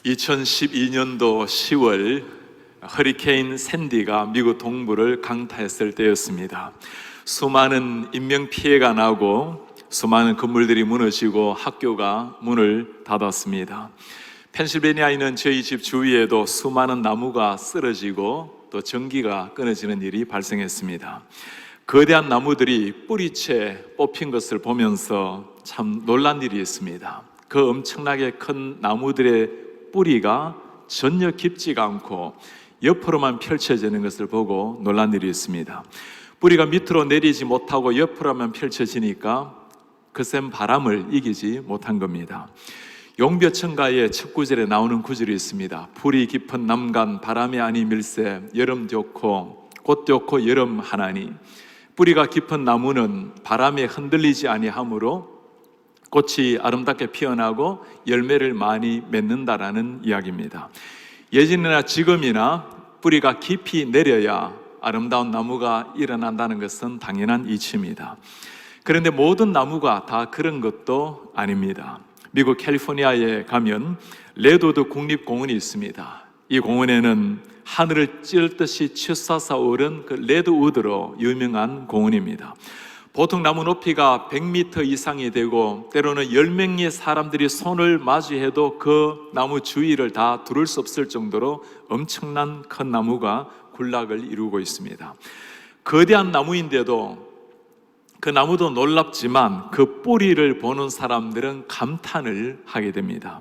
2012년도 10월 허리케인 샌디가 미국 동부를 강타했을 때였습니다. 수많은 인명피해가 나고 수많은 건물들이 무너지고 학교가 문을 닫았습니다. 펜실베니아에 있는 저희 집 주위에도 수많은 나무가 쓰러지고 또 전기가 끊어지는 일이 발생했습니다. 거대한 나무들이 뿌리채 뽑힌 것을 보면서 참 놀란 일이 있습니다. 그 엄청나게 큰 나무들의 뿌리가 전혀 깊지가 않고 옆으로만 펼쳐지는 것을 보고 놀란 일이 있습니다. 뿌리가 밑으로 내리지 못하고 옆으로만 펼쳐지니까 거센 바람을 이기지 못한 겁니다. 용벼천가의 첫 구절에 나오는 구절이 있습니다. 불이 깊은 남간 바람이 아니 밀새 여름 좋고 꽃 좋고 여름 하나니. 뿌리가 깊은 나무는 바람에 흔들리지 아니하므로 꽃이 아름답게 피어나고 열매를 많이 맺는다라는 이야기입니다. 예전이나 지금이나 뿌리가 깊이 내려야 아름다운 나무가 일어난다는 것은 당연한 이치입니다. 그런데 모든 나무가 다 그런 것도 아닙니다. 미국 캘리포니아에 가면 레드우드 국립공원이 있습니다. 이 공원에는 하늘을 찌르듯이 치솟아 오른 그 레드우드로 유명한 공원입니다. 보통 나무 높이가 100m 이상이 되고 때로는 10명의 사람들이 손을 마주해도 그 나무 주위를 다 두를 수 없을 정도로 엄청난 큰 나무가 군락을 이루고 있습니다. 거대한 나무인데도 그 나무도 놀랍지만 그 뿌리를 보는 사람들은 감탄을 하게 됩니다.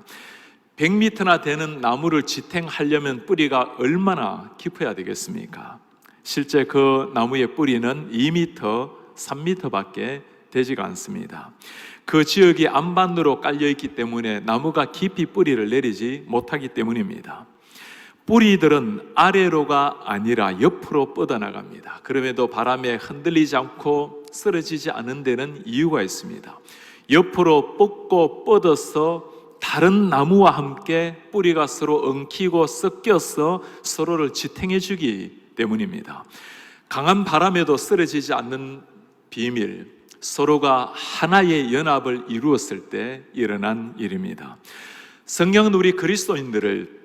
100m나 되는 나무를 지탱하려면 뿌리가 얼마나 깊어야 되겠습니까? 실제 그 나무의 뿌리는 2m, 3m밖에 되지가 않습니다. 그 지역이 안반으로 깔려있기 때문에 나무가 깊이 뿌리를 내리지 못하기 때문입니다. 뿌리들은 아래로가 아니라 옆으로 뻗어나갑니다. 그럼에도 바람에 흔들리지 않고 쓰러지지 않는 데는 이유가 있습니다. 옆으로 뻗고 뻗어서 다른 나무와 함께 뿌리가 서로 엉키고 섞여서 서로를 지탱해 주기 때문입니다. 강한 바람에도 쓰러지지 않는 비밀, 서로가 하나의 연합을 이루었을 때 일어난 일입니다. 성경은 우리 그리스도인들을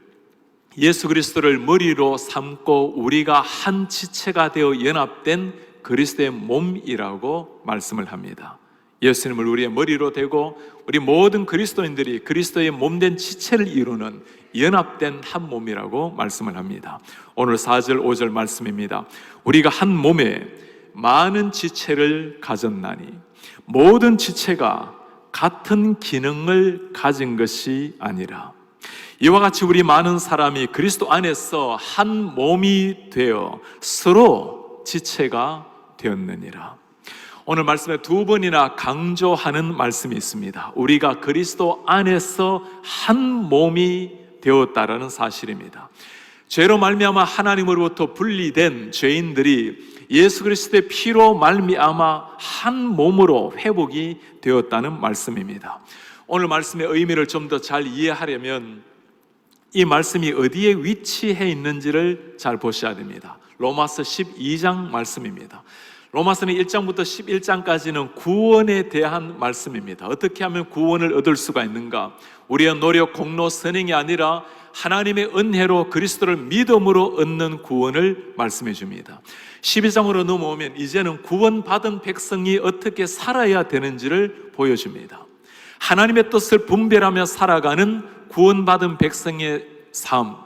예수 그리스도를 머리로 삼고 우리가 한 지체가 되어 연합된 그리스도의 몸이라고 말씀을 합니다. 예수님을 우리의 머리로 대고 우리 모든 그리스도인들이 그리스도의 몸된 지체를 이루는 연합된 한 몸이라고 말씀을 합니다. 오늘 4절 5절 말씀입니다. 우리가 한 몸에 많은 지체를 가졌나니 모든 지체가 같은 기능을 가진 것이 아니라. 이와 같이 우리 많은 사람이 그리스도 안에서 한 몸이 되어 서로 지체가 되었느니라. 오늘 말씀에 두 번이나 강조하는 말씀이 있습니다. 우리가 그리스도 안에서 한 몸이 되었다라는 사실입니다. 죄로 말미암아 하나님으로부터 분리된 죄인들이 예수 그리스도의 피로 말미암아 한 몸으로 회복이 되었다는 말씀입니다. 오늘 말씀의 의미를 좀 더 잘 이해하려면 이 말씀이 어디에 위치해 있는지를 잘 보셔야 됩니다. 로마서 12장 말씀입니다. 로마서는 1장부터 11장까지는 구원에 대한 말씀입니다. 어떻게 하면 구원을 얻을 수가 있는가? 우리의 노력, 공로, 선행이 아니라 하나님의 은혜로 그리스도를 믿음으로 얻는 구원을 말씀해 줍니다. 12장으로 넘어오면 이제는 구원받은 백성이 어떻게 살아야 되는지를 보여줍니다. 하나님의 뜻을 분별하며 살아가는 구원받은 백성의 삶,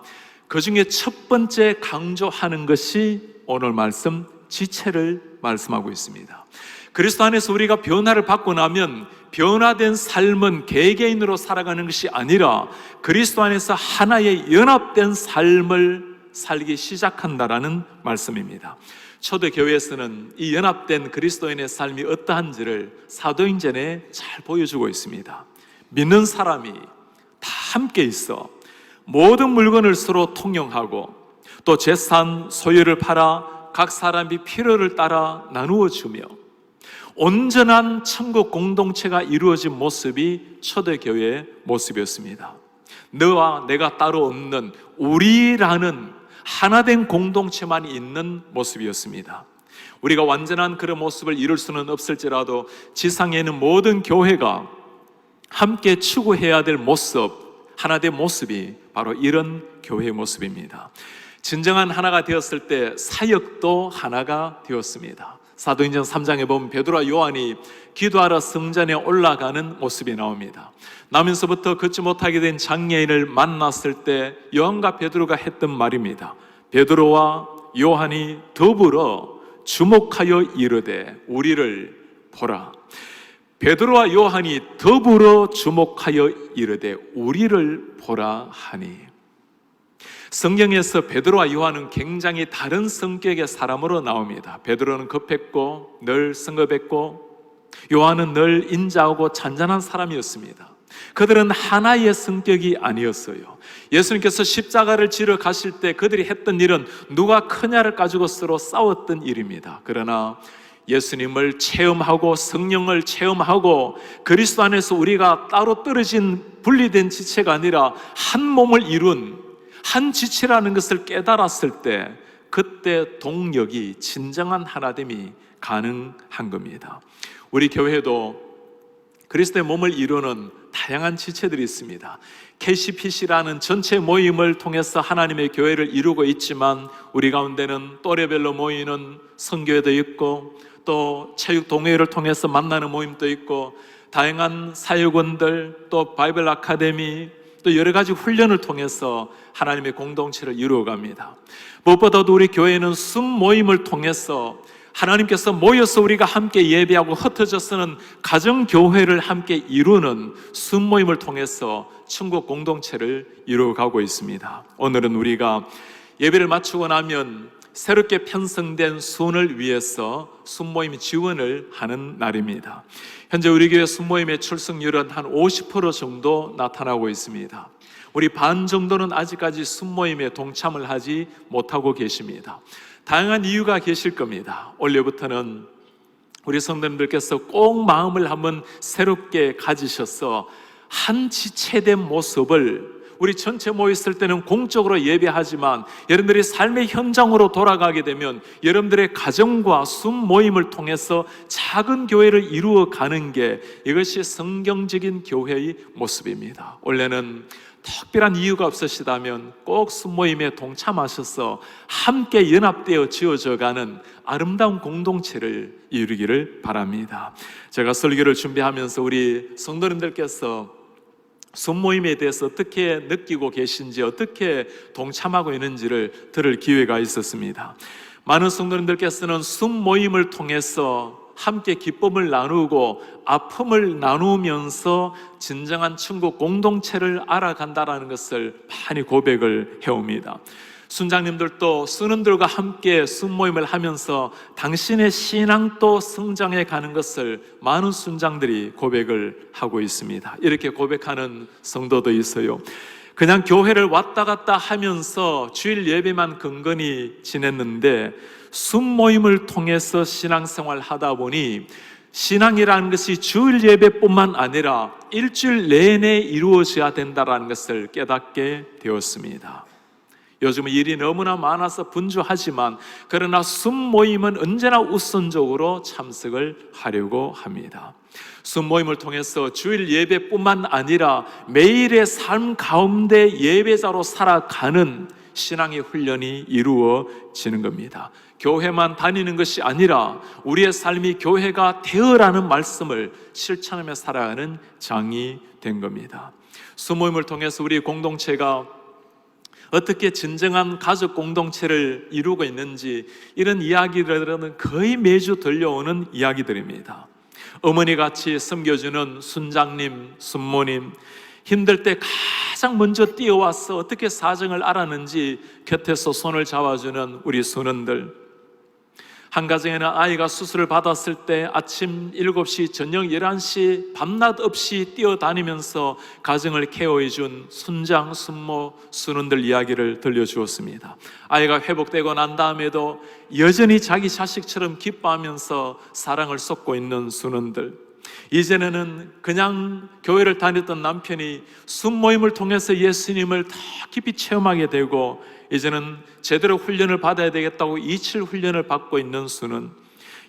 그 중에 첫 번째 강조하는 것이 오늘 말씀 지체를 말씀하고 있습니다. 그리스도 안에서 우리가 변화를 받고 나면 변화된 삶은 개개인으로 살아가는 것이 아니라 그리스도 안에서 하나의 연합된 삶을 살기 시작한다라는 말씀입니다. 초대교회에서는 이 연합된 그리스도인의 삶이 어떠한지를 사도행전에 잘 보여주고 있습니다. 믿는 사람이 다 함께 있어 모든 물건을 서로 통용하고 또 재산 소유를 팔아 각 사람이 필요를 따라 나누어 주며 온전한 천국 공동체가 이루어진 모습이 초대교회의 모습이었습니다. 너와 내가 따로 없는 우리라는 하나된 공동체만 있는 모습이었습니다. 우리가 완전한 그런 모습을 이룰 수는 없을지라도 지상에 있는 모든 교회가 함께 추구해야 될 모습, 하나 된 모습이 바로 이런 교회의 모습입니다. 진정한 하나가 되었을 때 사역도 하나가 되었습니다. 사도행전 3장에 보면 베드로와 요한이 기도하러 성전에 올라가는 모습이 나옵니다. 나면서부터 걷지 못하게 된 장애인을 만났을 때 요한과 베드로가 했던 말입니다. 베드로와 요한이 더불어 주목하여 이르되 우리를 보라. 베드로와 요한이 더불어 주목하여 이르되 우리를 보라 하니, 성경에서 베드로와 요한은 굉장히 다른 성격의 사람으로 나옵니다. 베드로는 급했고 늘 성급했고, 요한은 늘 인자하고 잔잔한 사람이었습니다. 그들은 하나의 성격이 아니었어요. 예수님께서 십자가를 지러 가실 때 그들이 했던 일은 누가 크냐를 가지고 서로 싸웠던 일입니다. 그러나 예수님을 체험하고 성령을 체험하고 그리스도 안에서 우리가 따로 떨어진 분리된 지체가 아니라 한 몸을 이룬 한 지체라는 것을 깨달았을 때, 그때 동력이, 진정한 하나됨이 가능한 겁니다. 우리 교회도 그리스도의 몸을 이루는 다양한 지체들이 있습니다. KCPC라는 전체 모임을 통해서 하나님의 교회를 이루고 있지만, 우리 가운데는 또래별로 모이는 선교회도 있고, 또 체육 동호회를 통해서 만나는 모임도 있고, 다양한 사역원들, 또 바이블 아카데미, 또 여러 가지 훈련을 통해서 하나님의 공동체를 이루어갑니다. 무엇보다도 우리 교회는 숨 모임을 통해서 하나님께서 모여서 우리가 함께 예배하고 흩어져서는 가정교회를 함께 이루는 숨 모임을 통해서 천국 공동체를 이루어가고 있습니다. 오늘은 우리가 예배를 마치고 나면 새롭게 편성된 순을 위해서 순모임 지원을 하는 날입니다. 현재 우리 교회 순모임의 출석률은 한 50% 정도 나타나고 있습니다. 우리 반 정도는 아직까지 순모임에 동참을 하지 못하고 계십니다. 다양한 이유가 계실 겁니다. 올해부터는 우리 성도님들께서 꼭 마음을 한번 새롭게 가지셔서 한 지체된 모습을, 우리 전체 모였을 때는 공적으로 예배하지만 여러분들이 삶의 현장으로 돌아가게 되면 여러분들의 가정과 숨 모임을 통해서 작은 교회를 이루어가는 게, 이것이 성경적인 교회의 모습입니다. 원래는 특별한 이유가 없으시다면 꼭 숨모임에 동참하셔서 함께 연합되어 지어져가는 아름다운 공동체를 이루기를 바랍니다. 제가 설교를 준비하면서 우리 성도님들께서 숨모임에 대해서 어떻게 느끼고 계신지, 어떻게 동참하고 있는지를 들을 기회가 있었습니다. 많은 성도님들께서는 숨모임을 통해서 함께 기쁨을 나누고 아픔을 나누면서 진정한 천국 공동체를 알아간다는 것을 많이 고백을 해옵니다. 순장님들도 순원들과 함께 순모임을 하면서 당신의 신앙도 성장해 가는 것을 많은 순장들이 고백을 하고 있습니다. 이렇게 고백하는 성도도 있어요. 그냥 교회를 왔다 갔다 하면서 주일 예배만 근근히 지냈는데 순모임을 통해서 신앙생활을 하다 보니 신앙이라는 것이 주일 예배뿐만 아니라 일주일 내내 이루어져야 된다는 것을 깨닫게 되었습니다. 요즘은 일이 너무나 많아서 분주하지만, 그러나 순모임은 언제나 우선적으로 참석을 하려고 합니다. 순모임을 통해서 주일 예배뿐만 아니라 매일의 삶 가운데 예배자로 살아가는 신앙의 훈련이 이루어지는 겁니다. 교회만 다니는 것이 아니라 우리의 삶이 교회가 되어라는 말씀을 실천하며 살아가는 장이 된 겁니다. 순모임을 통해서 우리 공동체가 어떻게 진정한 가족 공동체를 이루고 있는지, 이런 이야기들은 거의 매주 들려오는 이야기들입니다. 어머니같이 섬겨주는 순장님, 순모님, 힘들 때 가장 먼저 뛰어와서 어떻게 사정을 알았는지 곁에서 손을 잡아주는 우리 순원들, 한 가정에는 아이가 수술을 받았을 때 아침 7시, 저녁 11시 밤낮 없이 뛰어다니면서 가정을 케어해준 순장, 순모, 순원들 이야기를 들려주었습니다. 아이가 회복되고 난 다음에도 여전히 자기 자식처럼 기뻐하면서 사랑을 쏟고 있는 순원들, 이제는 그냥 교회를 다녔던 남편이 순모임을 통해서 예수님을 더 깊이 체험하게 되고, 이제는 제대로 훈련을 받아야 되겠다고 27 훈련을 받고 있는 수는,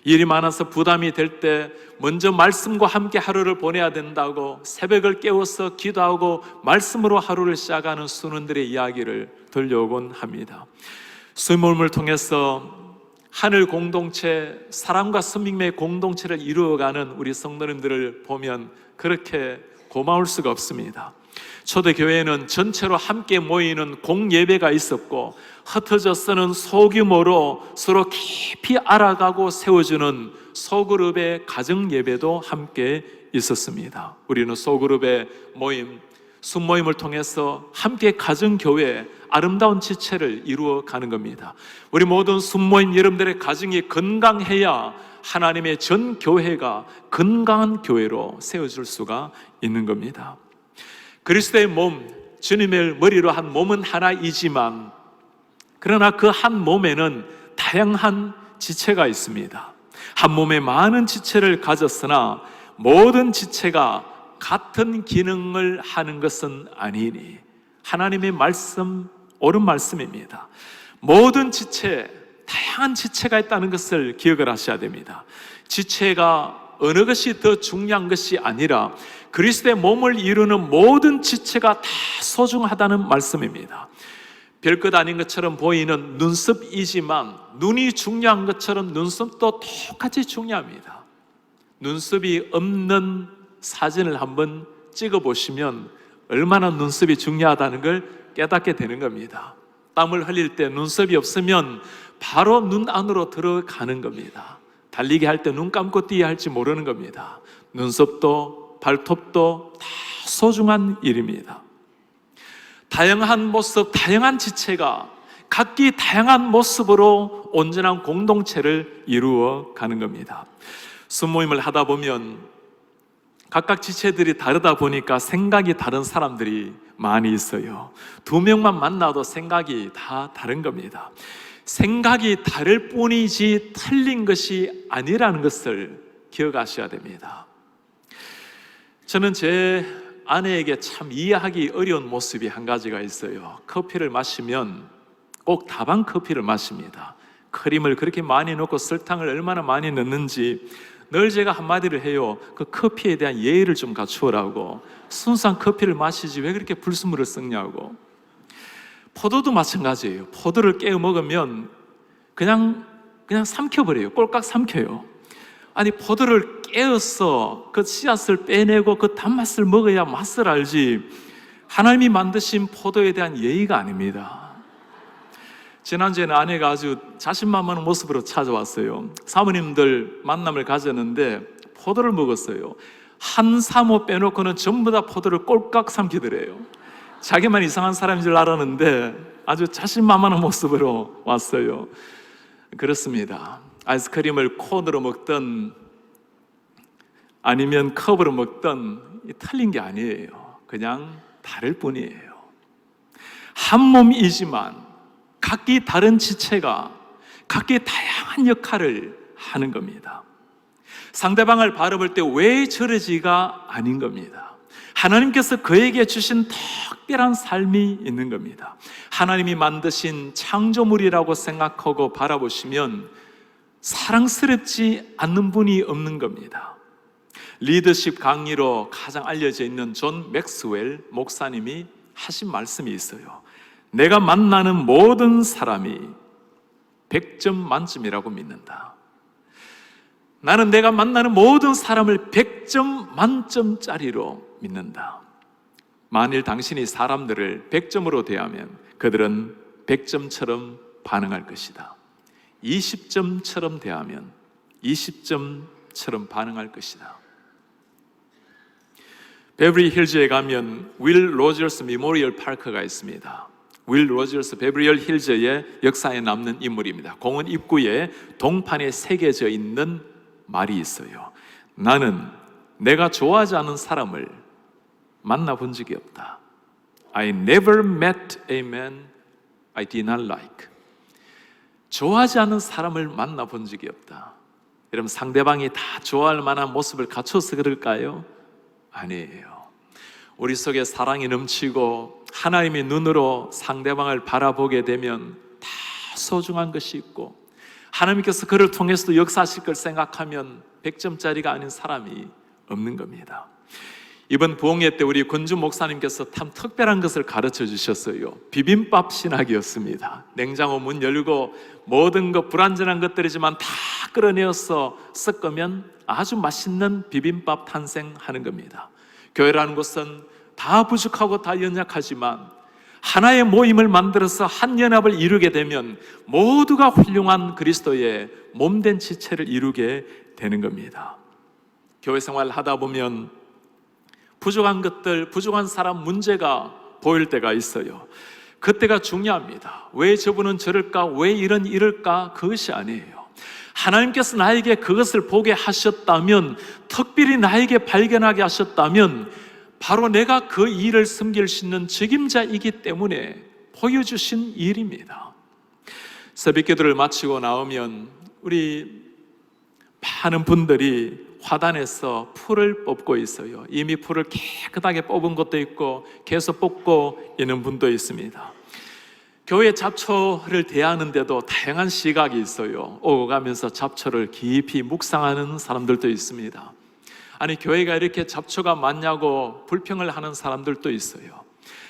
일이 많아서 부담이 될 때 먼저 말씀과 함께 하루를 보내야 된다고 새벽을 깨워서 기도하고 말씀으로 하루를 시작하는 순원들의 이야기를 들려오곤 합니다. 수모임을 통해서 하늘 공동체, 사랑과生命의 공동체를 이루어가는 우리 성도님들을 보면 그렇게 고마울 수가 없습니다. 초대교회는 전체로 함께 모이는 공예배가 있었고, 흩어져서는 소규모로 서로 깊이 알아가고 세워주는 소그룹의 가정예배도 함께 있었습니다. 우리는 소그룹의 모임, 순모임을 통해서 함께 가정교회, 아름다운 지체를 이루어 가는 겁니다. 우리 모든 순모임 여러분들의 가정이 건강해야 하나님의 전 교회가 건강한 교회로 세워질 수가 있는 겁니다. 그리스도의 몸, 주님을 머리로 한 몸은 하나이지만, 그러나 그 한 몸에는 다양한 지체가 있습니다. 한 몸에 많은 지체를 가졌으나 모든 지체가 같은 기능을 하는 것은 아니니, 하나님의 말씀, 옳은 말씀입니다. 모든 지체, 다양한 지체가 있다는 것을 기억을 하셔야 됩니다. 지체가 어느 것이 더 중요한 것이 아니라 그리스도의 몸을 이루는 모든 지체가 다 소중하다는 말씀입니다. 별것 아닌 것처럼 보이는 눈썹이지만 눈이 중요한 것처럼 눈썹도 똑같이 중요합니다. 눈썹이 없는 사진을 한번 찍어보시면 얼마나 눈썹이 중요하다는 걸 깨닫게 되는 겁니다. 땀을 흘릴 때 눈썹이 없으면 바로 눈 안으로 들어가는 겁니다. 달리기 할 때 눈 감고 뛰어야 할지 모르는 겁니다. 눈썹도 발톱도 다 소중한 일입니다. 다양한 모습, 다양한 지체가 각기 다양한 모습으로 온전한 공동체를 이루어 가는 겁니다. 순모임을 하다 보면 각각 지체들이 다르다 보니까 생각이 다른 사람들이 많이 있어요. 두 명만 만나도 생각이 다 다른 겁니다. 생각이 다를 뿐이지 틀린 것이 아니라는 것을 기억하셔야 됩니다. 저는 제 아내에게 참 이해하기 어려운 모습이 한 가지가 있어요. 커피를 마시면 꼭 다방 커피를 마십니다. 크림을 그렇게 많이 넣고 설탕을 얼마나 많이 넣는지 늘 제가 한마디를 해요. 그 커피에 대한 예의를 좀 갖추어라고. 순수한 커피를 마시지 왜 그렇게 불순물을 섞냐고. 포도도 마찬가지예요. 포도를 깨어 먹으면 그냥 삼켜버려요. 꼴깍 삼켜요. 아니, 포도를 깨어서 그 씨앗을 빼내고 그 단맛을 먹어야 맛을 알지, 하나님이 만드신 포도에 대한 예의가 아닙니다. 지난주에는 아내가 아주 자신만만한 모습으로 찾아왔어요. 사모님들 만남을 가졌는데 포도를 먹었어요. 한 사모 빼놓고는 전부 다 포도를 꼴깍 삼키더래요. 자기만 이상한 사람인 줄 알았는데 아주 자신만만한 모습으로 왔어요. 그렇습니다. 아이스크림을 콘으로 먹든 아니면 컵으로 먹든 틀린 게 아니에요. 그냥 다를 뿐이에요. 한 몸이지만 각기 다른 지체가 각기 다양한 역할을 하는 겁니다. 상대방을 바라볼 때 왜 저러지가 아닌 겁니다. 하나님께서 그에게 주신 특별한 삶이 있는 겁니다. 하나님이 만드신 창조물이라고 생각하고 바라보시면 사랑스럽지 않는 분이 없는 겁니다. 리더십 강의로 가장 알려져 있는 존 맥스웰 목사님이 하신 말씀이 있어요. 내가 만나는 모든 사람이 100점 만점이라고 믿는다. 나는 내가 만나는 모든 사람을 100점 만점짜리로 믿는다. 만일 당신이 사람들을 100점으로 대하면 그들은 100점처럼 반응할 것이다. 20점처럼 대하면 20점처럼 반응할 것이다. 베버리 힐즈에 가면 윌 로저스 메모리얼 파크가 있습니다. 윌 로저스 베버리 힐즈의 역사에 남는 인물입니다. 공원 입구에 동판에 새겨져 있는 말이 있어요. 나는 내가 좋아하지 않은 사람을 만나본 적이 없다. I never met a man I did not like. 좋아하지 않는 사람을 만나본 적이 없다. 여러분, 상대방이 다 좋아할 만한 모습을 갖춰서 그럴까요? 아니에요. 우리 속에 사랑이 넘치고 하나님의 눈으로 상대방을 바라보게 되면 다 소중한 것이 있고, 하나님께서 그를 통해서도 역사하실 걸 생각하면 100점짜리가 아닌 사람이 없는 겁니다. 이번 부흥회 때 우리 권주 목사님께서 참 특별한 것을 가르쳐 주셨어요. 비빔밥 신학이었습니다. 냉장고 문 열고 모든 것 불완전한 것들이지만 다 끌어내어서 섞으면 아주 맛있는 비빔밥 탄생하는 겁니다. 교회라는 곳은 다 부족하고 다 연약하지만 하나의 모임을 만들어서 한 연합을 이루게 되면 모두가 훌륭한 그리스도의 몸된 지체를 이루게 되는 겁니다. 교회 생활을 하다 보면 부족한 것들, 부족한 사람 문제가 보일 때가 있어요. 그때가 중요합니다. 왜 저분은 저럴까? 왜 이럴까? 그것이 아니에요. 하나님께서 나에게 그것을 보게 하셨다면, 특별히 나에게 발견하게 하셨다면 바로 내가 그 일을 섬길 수 있는 책임자이기 때문에 보여주신 일입니다. 새벽기도를 마치고 나오면 우리 많은 분들이 화단에서 풀을 뽑고 있어요. 이미 풀을 깨끗하게 뽑은 것도 있고 계속 뽑고 있는 분도 있습니다. 교회 잡초를 대하는데도 다양한 시각이 있어요. 오고 가면서 잡초를 깊이 묵상하는 사람들도 있습니다. 아니, 교회가 이렇게 잡초가 많냐고 불평을 하는 사람들도 있어요.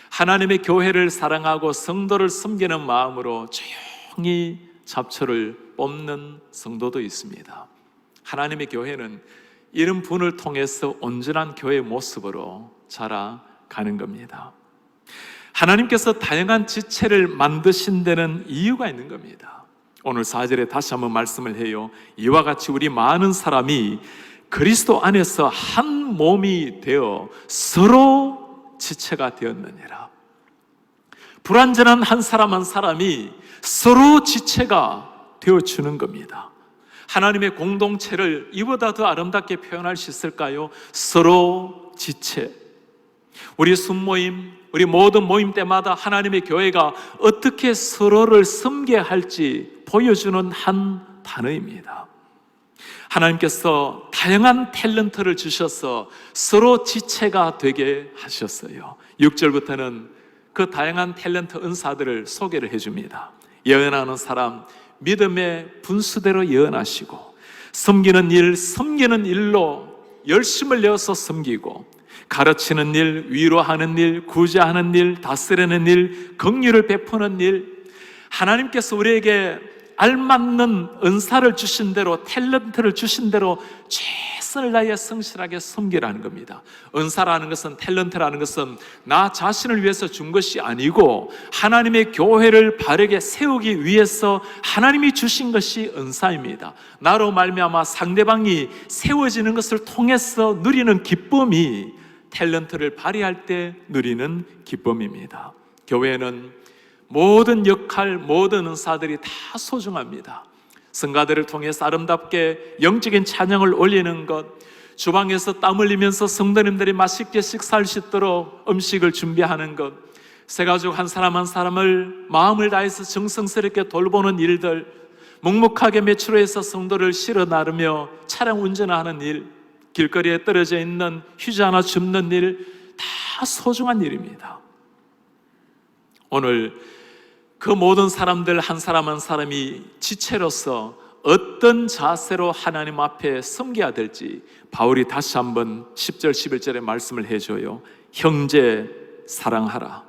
하나님의 교회를 사랑하고 성도를 섬기는 마음으로 조용히 잡초를 뽑는 성도도 있습니다. 하나님의 교회는 이런 분을 통해서 온전한 교회의 모습으로 자라가는 겁니다. 하나님께서 다양한 지체를 만드신 데는 이유가 있는 겁니다. 오늘 4절에 다시 한번 말씀을 해요. 이와 같이 우리 많은 사람이 그리스도 안에서 한 몸이 되어 서로 지체가 되었느니라. 불완전한 한 사람 한 사람이 서로 지체가 되어주는 겁니다. 하나님의 공동체를 이보다 더 아름답게 표현할 수 있을까요? 서로 지체. 우리 순모임, 우리 모든 모임 때마다 하나님의 교회가 어떻게 서로를 섬겨야 할지 보여주는 한 단어입니다. 하나님께서 다양한 탤런트를 주셔서 서로 지체가 되게 하셨어요. 6절부터는 그 다양한 탤런트 은사들을 소개를 해줍니다. 예언하는 사람, 믿음의 분수대로 예언하시고, 섬기는 일로 열심을 내어서 섬기고, 가르치는 일, 위로하는 일, 구제하는 일, 다스리는 일, 긍휼을 베푸는 일, 하나님께서 우리에게 알맞는 은사를 주신 대로, 탤런트를 주신 대로 최선을 다해 성실하게 섬기라는 겁니다. 은사라는 것은, 탤런트라는 것은 나 자신을 위해서 준 것이 아니고 하나님의 교회를 바르게 세우기 위해서 하나님이 주신 것이 은사입니다. 나로 말미암아 상대방이 세워지는 것을 통해서 누리는 기쁨이 탤런트를 발휘할 때 누리는 기쁨입니다. 교회는 모든 역할, 모든 은사들이 다 소중합니다. 성가대를 통해서 아름답게 영적인 찬양을 올리는 것, 주방에서 땀 흘리면서 성도님들이 맛있게 식사할 수 있도록 음식을 준비하는 것, 새가족 한 사람 한 사람을 마음을 다해서 정성스럽게 돌보는 일들, 묵묵하게 매출해서 성도를 실어 나르며 차량 운전하는 일, 길거리에 떨어져 있는 휴지 하나 줍는 일, 다 소중한 일입니다. 오늘 그 모든 사람들 한 사람 한 사람이 지체로서 어떤 자세로 하나님 앞에 섬겨야 될지 바울이 다시 한번 10절 11절에 말씀을 해줘요. 형제 사랑하라,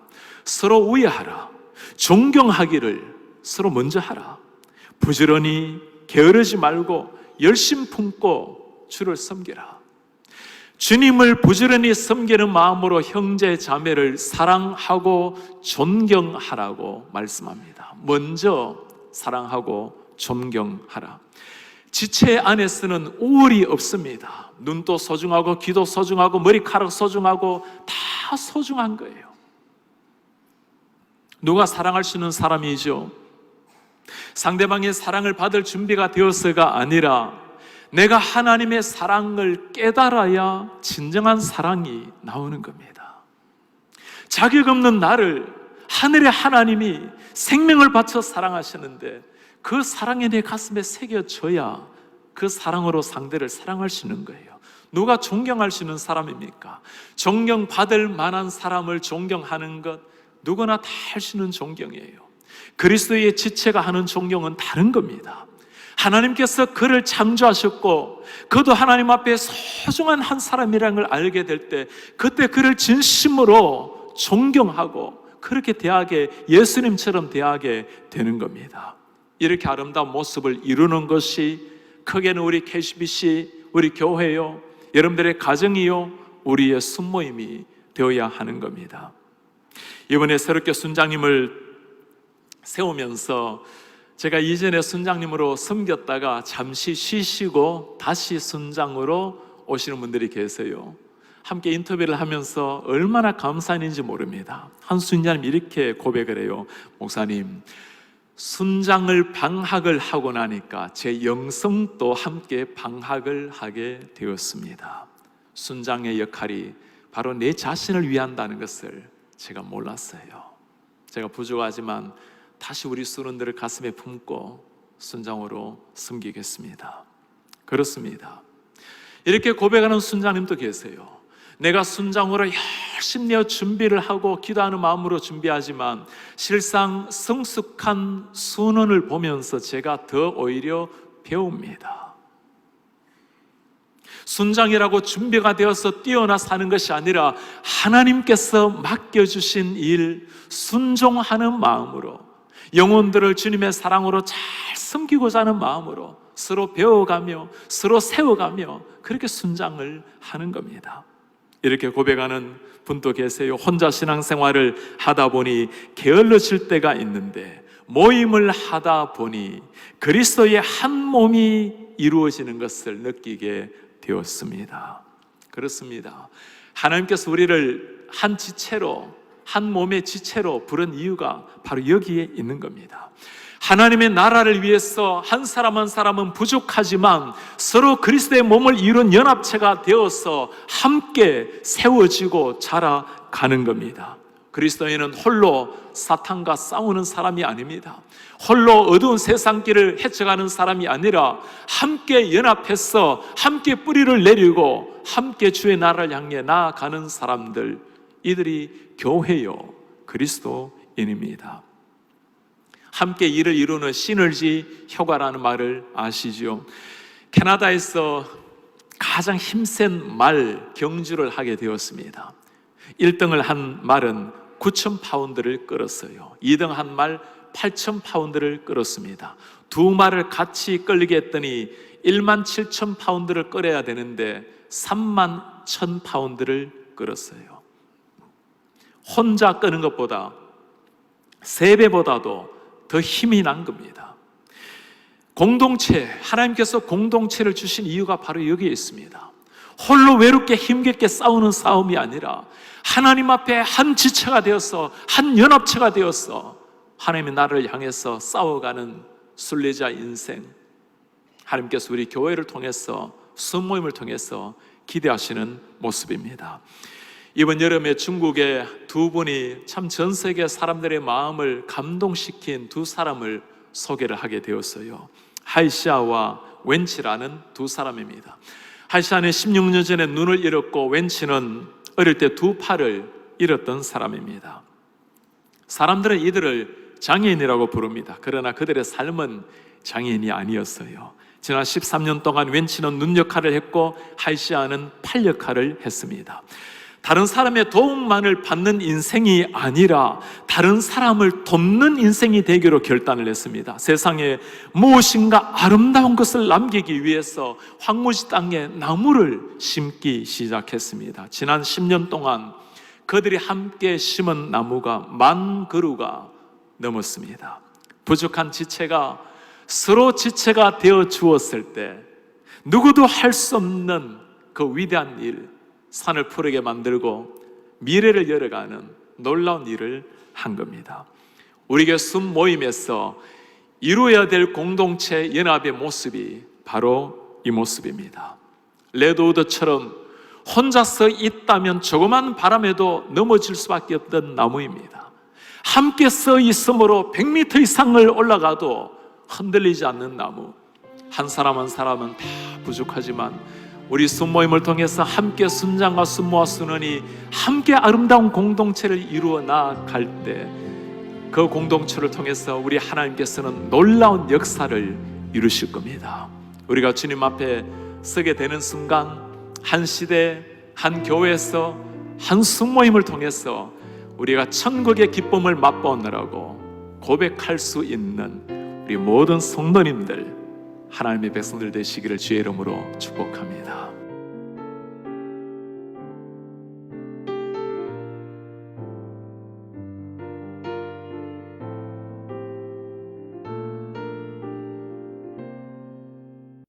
서로 우애하라, 존경하기를 서로 먼저 하라, 부지런히 게으르지 말고 열심 품고 주를 섬기라. 주님을 부지런히 섬기는 마음으로 형제 자매를 사랑하고 존경하라고 말씀합니다. 먼저 사랑하고 존경하라. 지체 안에서는 우월이 없습니다. 눈도 소중하고 귀도 소중하고 머리카락 소중하고 다 소중한 거예요. 누가 사랑할 수 있는 사람이죠? 상대방의 사랑을 받을 준비가 되어서가 아니라 내가 하나님의 사랑을 깨달아야 진정한 사랑이 나오는 겁니다. 자격 없는 나를 하늘의 하나님이 생명을 바쳐 사랑하시는데 그 사랑이 내 가슴에 새겨져야 그 사랑으로 상대를 사랑할 수 있는 거예요. 누가 존경할 수 있는 사람입니까? 존경받을 만한 사람을 존경하는 것, 누구나 다 할 수 있는 존경이에요. 그리스도의 지체가 하는 존경은 다른 겁니다. 하나님께서 그를 창조하셨고 그도 하나님 앞에 소중한 한 사람이라는 걸 알게 될 때 그때 그를 진심으로 존경하고 그렇게 대하게, 예수님처럼 대하게 되는 겁니다. 이렇게 아름다운 모습을 이루는 것이 크게는 우리 KCBC, 우리 교회요, 여러분들의 가정이요, 우리의 순모임이 되어야 하는 겁니다. 이번에 새롭게 순장님을 세우면서 제가 이전에 순장님으로 섬겼다가 잠시 쉬시고 다시 순장으로 오시는 분들이 계세요. 함께 인터뷰를 하면서 얼마나 감사한지 모릅니다. 한 순장님이 이렇게 고백을 해요. 목사님, 순장을 방학을 하고 나니까 제 영성도 함께 방학을 하게 되었습니다. 순장의 역할이 바로 내 자신을 위한다는 것을 제가 몰랐어요. 제가 부족하지만 다시 우리 순원들을 가슴에 품고 순장으로 섬기겠습니다. 그렇습니다. 이렇게 고백하는 순장님도 계세요. 내가 순장으로 열심히 내어 준비를 하고 기도하는 마음으로 준비하지만 실상 성숙한 순원을 보면서 제가 더 오히려 배웁니다. 순장이라고 준비가 되어서 뛰어나 사는 것이 아니라 하나님께서 맡겨주신 일 순종하는 마음으로, 영혼들을 주님의 사랑으로 잘 섬기고자 하는 마음으로 서로 배워가며 서로 세워가며 그렇게 순장을 하는 겁니다. 이렇게 고백하는 분도 계세요. 혼자 신앙생활을 하다 보니 게을러질 때가 있는데 모임을 하다 보니 그리스도의 한 몸이 이루어지는 것을 느끼게 되었습니다. 그렇습니다. 하나님께서 우리를 한 지체로, 한 몸의 지체로 부른 이유가 바로 여기에 있는 겁니다. 하나님의 나라를 위해서 한 사람 한 사람은 부족하지만 서로 그리스도의 몸을 이룬 연합체가 되어서 함께 세워지고 자라가는 겁니다. 그리스도인은 홀로 사탄과 싸우는 사람이 아닙니다. 홀로 어두운 세상길을 헤쳐가는 사람이 아니라 함께 연합해서 함께 뿌리를 내리고 함께 주의 나라를 향해 나아가는 사람들, 이들이 교회요, 그리스도인입니다. 함께 일을 이루는 시너지 효과라는 말을 아시죠? 캐나다에서 가장 힘센 말 경주를 하게 되었습니다. 1등을 한 말은 9,000파운드를 끌었어요. 2등 한 말 8,000파운드를 끌었습니다. 두 말을 같이 끌게 했더니 17,000파운드를 끌어야 되는데 31,000파운드를 끌었어요. 혼자 끄는 것보다 3배보다도 더 힘이 난 겁니다. 공동체, 하나님께서 공동체를 주신 이유가 바로 여기에 있습니다. 홀로 외롭게 힘겹게 싸우는 싸움이 아니라 하나님 앞에 한 지체가 되어서, 한 연합체가 되어서 하나님의 나라를 향해서 싸워가는 순례자 인생, 하나님께서 우리 교회를 통해서, 순모임을 통해서 기대하시는 모습입니다. 이번 여름에 중국의 두 분이 참 전 세계 사람들의 마음을 감동시킨 두 사람을 소개를 하게 되었어요. 하이시아와 웬치라는 두 사람입니다. 하이시아는 16년 전에 눈을 잃었고 웬치는 어릴 때 두 팔을 잃었던 사람입니다. 사람들은 이들을 장애인이라고 부릅니다. 그러나 그들의 삶은 장애인이 아니었어요. 지난 13년 동안 웬치는 눈 역할을 했고 하이시아는 팔 역할을 했습니다. 다른 사람의 도움만을 받는 인생이 아니라 다른 사람을 돕는 인생이 되기로 결단을 했습니다. 세상에 무엇인가 아름다운 것을 남기기 위해서 황무지 땅에 나무를 심기 시작했습니다. 지난 10년 동안 그들이 함께 심은 나무가 10,000그루가 넘었습니다. 부족한 지체가 서로 지체가 되어 주었을 때 누구도 할 수 없는 그 위대한 일, 산을 푸르게 만들고 미래를 열어가는 놀라운 일을 한 겁니다. 우리에게 순 모임에서 이루어야 될 공동체 연합의 모습이 바로 이 모습입니다. 레드우드처럼 혼자서 있다면 조그만 바람에도 넘어질 수밖에 없던 나무입니다. 함께 서 있으므로 100m 이상을 올라가도 흔들리지 않는 나무. 한 사람 한 사람은 다 부족하지만 우리 순모임을 통해서 함께 순장과 순모와 순원이 함께 아름다운 공동체를 이루어 나아갈 때 그 공동체를 통해서 우리 하나님께서는 놀라운 역사를 이루실 겁니다. 우리가 주님 앞에 서게 되는 순간 한 시대, 한 교회에서, 한 숙모임을 통해서 우리가 천국의 기쁨을 맛보느라고 고백할 수 있는 우리 모든 성도님들, 하나님의 백성들 되시기를 주의 이름으로 축복합니다.